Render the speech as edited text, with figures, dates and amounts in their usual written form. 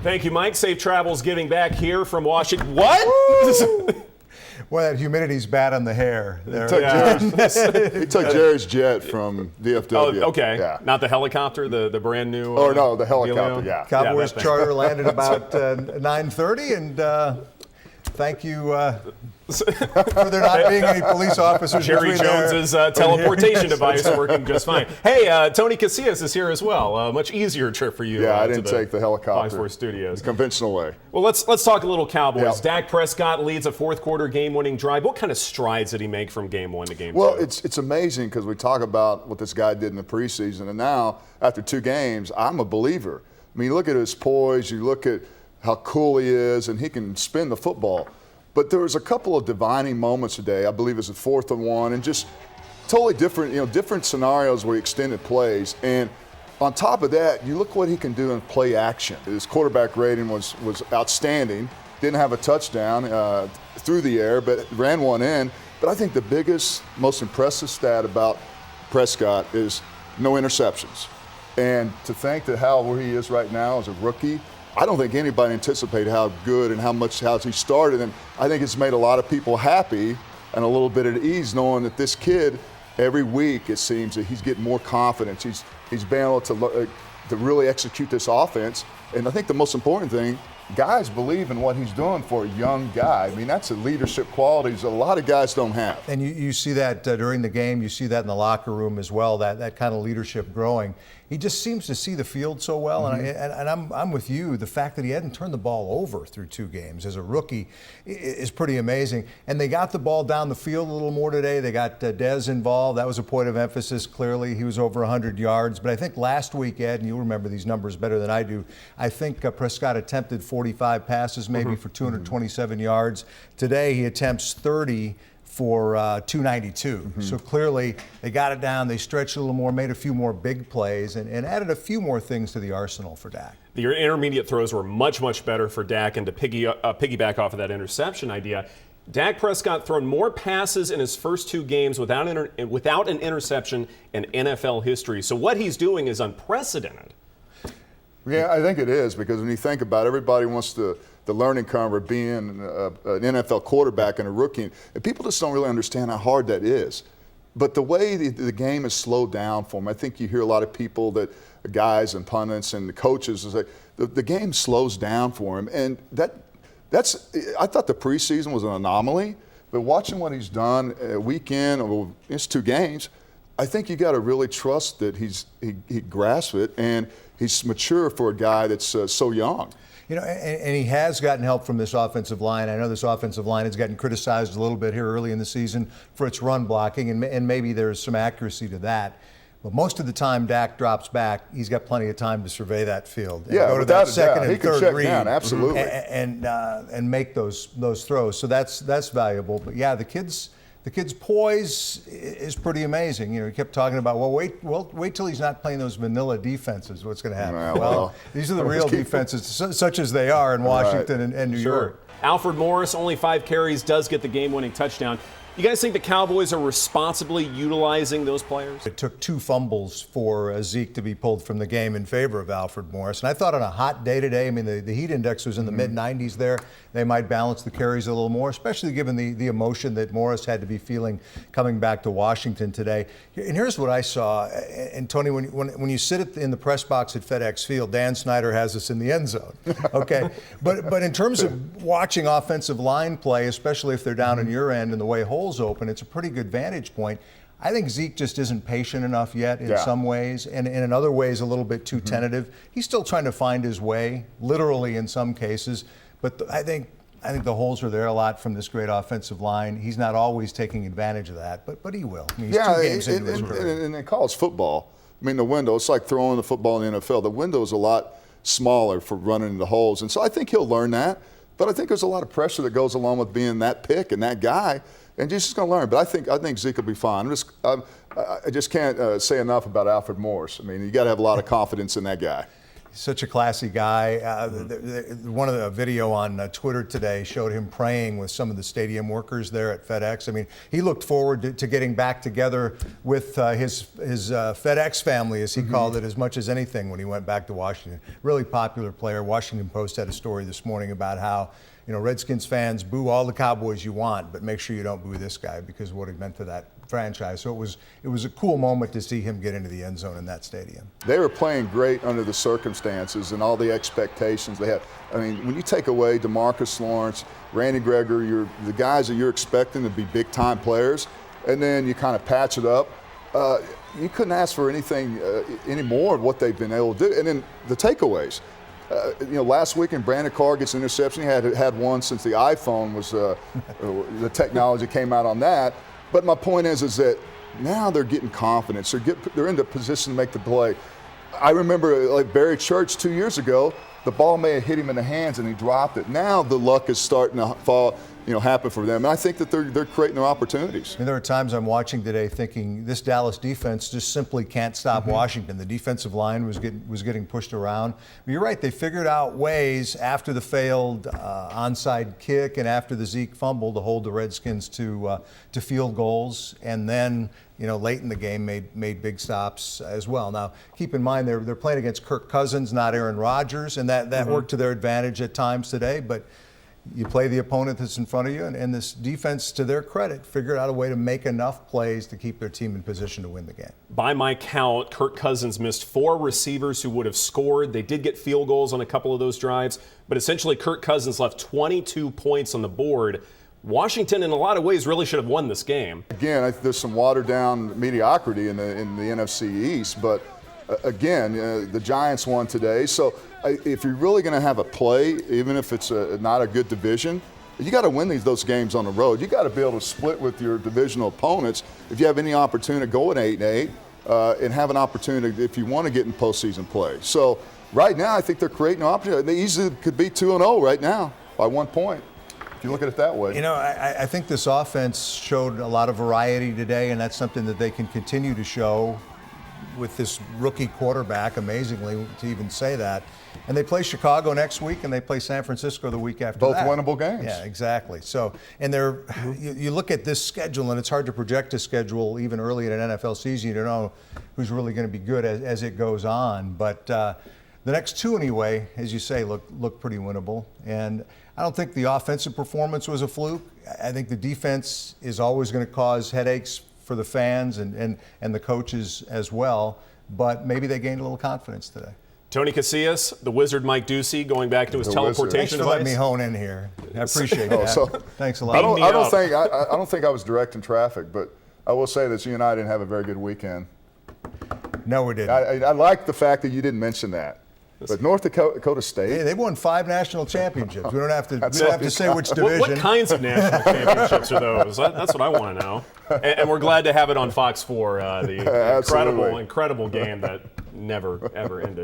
Thank you, Mike. Safe travels getting back here from Washington. What? Well, that humidity's bad on the hair. He took Jerry's jet from DFW. Oh, okay. Yeah. Not the helicopter, the brand new. Oh, no, the helicopter, Delio? yeah. Cowboys charter landed about 9:30, and thank you for there not being any police officers. Jerry Jones's teleportation device working just fine. Hey, Tony Casillas is here as well. Much easier trip for you. Yeah, I didn't take the helicopter. Fox Sports Studios. The conventional way. Well, let's talk a little Cowboys. Yeah. Dak Prescott leads a fourth quarter game-winning drive. What kind of strides did he make from game one to game two? Well, it's amazing because we talk about what this guy did in the preseason, and now after 2 games, I'm a believer. I mean, you look at his poise, you look at how cool he is, and he can spin the football. But there was a couple of defining moments today. I believe it was the 4th and 1, and just totally different, different scenarios where he extended plays. And on top of that, you look what he can do in play action. His quarterback rating was outstanding. Didn't have a touchdown through the air, but ran one in. But I think the biggest, most impressive stat about Prescott is no interceptions. And to think that where he is right now as a rookie, I don't think anybody anticipated how good and how he started. And I think it's made a lot of people happy and a little bit at ease knowing that this kid, every week it seems that he's getting more confidence. He's been able to really execute this offense. And I think the most important thing, guys believe in what he's doing for a young guy. I mean, that's a leadership qualities a lot of guys don't have. And you see that during the game. You see that in the locker room as well, that kind of leadership growing. He just seems to see the field so well, Mm-hmm. and I'm with you. The fact that he hadn't turned the ball over through 2 games as a rookie is pretty amazing. And they got the ball down the field a little more today. They got Dez involved. That was a point of emphasis, clearly. He was over 100 yards. But I think last week, Ed, and you remember these numbers better than I do, I think Prescott attempted 45 passes maybe for 227 yards. Today he attempts 30 for 292. So clearly they got it down, they stretched a little more, made a few more big plays, and added a few more things to the arsenal for Dak. The intermediate throws were much, much better for Dak, and to piggyback off of that interception idea, Dak Prescott thrown more passes in his first 2 games without an interception in NFL history. So what he's doing is unprecedented. Yeah, I think it is, because when you think about it, everybody wants the learning curve of being an NFL quarterback and a rookie. And people just don't really understand how hard that is. But the way the game is slowed down for him, I think you hear a lot of people, guys and pundits and the coaches, is like the game slows down for him. And I thought the preseason was an anomaly, but watching what he's done week in, or it's 2 games, I think you got to really trust that he grasps it, and he's mature for a guy that's so young. And he has gotten help from this offensive line. I know this offensive line has gotten criticized a little bit here early in the season for its run blocking, and maybe there's some accuracy to that. But most of the time Dak drops back, he's got plenty of time to survey that field. And go to that second and third read, down, absolutely, and make those throws. So that's valuable. But yeah, the kid's poise is pretty amazing. He kept talking about, wait till he's not playing those vanilla defenses. What's going to happen? Well, these are the real defenses, such as they are in Washington and New York. Alfred Morris, only 5 carries, does get the game-winning touchdown. You guys think the Cowboys are responsibly utilizing those players? It took 2 fumbles for Zeke to be pulled from the game in favor of Alfred Morris. And I thought on a hot day today, I mean, the heat index was in the mid-90s there. They might balance the carries a little more, especially given the emotion that Morris had to be feeling coming back to Washington today. And here's what I saw. And Tony, when you sit in the press box at FedEx Field, Dan Snyder has us in the end zone. Okay, but in terms of watching offensive line play, especially if they're down in your end and the way holes open, it's a pretty good vantage point. I think Zeke just isn't patient enough yet in some ways, and in other ways a little bit too tentative. He's still trying to find his way, literally in some cases, but I think the holes are there a lot from this great offensive line. He's not always taking advantage of that, but he will. I mean, he's 2 games into his career. And in college football, I mean, the window, it's like throwing the football in the NFL. The window is a lot smaller for running into holes, and so I think he'll learn that. But I think there's a lot of pressure that goes along with being that pick and that guy. And he's just going to learn. But I think Zeke will be fine. I just can't say enough about Alfred Morris. I mean, you got to have a lot of confidence in that guy. Such a classy guy. One of the video on Twitter today showed him praying with some of the stadium workers there at FedEx. I mean, he looked forward to getting back together with his FedEx family, as he called it, as much as anything when he went back to Washington. Really popular player. Washington Post had a story this morning about how, Redskins fans, boo all the Cowboys you want, but make sure you don't boo this guy because of what he meant to that franchise. So it was a cool moment to see him get into the end zone in that stadium. They were playing great under the circumstances and all the expectations they had. I mean, when you take away DeMarcus Lawrence, Randy Gregory, the guys that you're expecting to be big-time players, and then you kind of patch it up, you couldn't ask for anything any more of what they've been able to do. And then the takeaways. Last weekend, Brandon Carr gets an interception. He had one since the iPhone was the technology came out on that. But my point is that now they're getting confidence. They're in the position to make the play. I remember like Barry Church 2 years ago, the ball may have hit him in the hands and he dropped it. Now the luck is starting to fall, happen for them. And I think that they're creating their opportunities. And there are times I'm watching today thinking this Dallas defense just simply can't stop Washington. The defensive line was getting pushed around. But you're right, they figured out ways after the failed onside kick and after the Zeke fumble to hold the Redskins to field goals, and then late in the game made big stops as well. Now keep in mind they're playing against Kirk Cousins, not Aaron Rodgers, and that worked to their advantage at times today. But you play the opponent that's in front of you, and this defense, to their credit, figured out a way to make enough plays to keep their team in position to win the game. By my count, Kirk Cousins missed 4 receivers who would have scored. They did get field goals on a couple of those drives, but essentially Kirk Cousins left 22 points on the board. Washington, in a lot of ways, really should have won this game. Again, there's some watered-down mediocrity in the NFC East, but again, the Giants won today. So if you're really going to have a play, even if it's not a good division, you got to win those games on the road. You got to be able to split with your divisional opponents if you have any opportunity to go at 8-8 and have an opportunity if you want to get in postseason play. So right now, I think they're creating an opportunity. They easily could be 2-0 right now by 1 point. If you look at it that way. I think this offense showed a lot of variety today, and that's something that they can continue to show with this rookie quarterback, amazingly, to even say that. And they play Chicago next week, and they play San Francisco the week after Both that. winnable games. Yeah, exactly. So, and you look at this schedule, and it's hard to project a schedule even early in an NFL season. You don't know who's really going to be good as it goes on. But the next 2, anyway, as you say, look pretty winnable. And I don't think the offensive performance was a fluke. I think the defense is always going to cause headaches for the fans and the coaches as well. But maybe they gained a little confidence today. Tony Casillas, the Wizard Mike Doocy, going back to his teleportation Thanks for device. letting me hone in here. I appreciate that. Thanks a lot. I don't think I was directing traffic, but I will say that you and I didn't have a very good weekend. No, we didn't. I like the fact that you didn't mention that. But North Dakota State. Hey, they've won 5 national championships. We don't have to say which division. What kinds of national championships are those? That's what I want to know. And we're glad to have it on Fox 4, the incredible game that never, ever ended.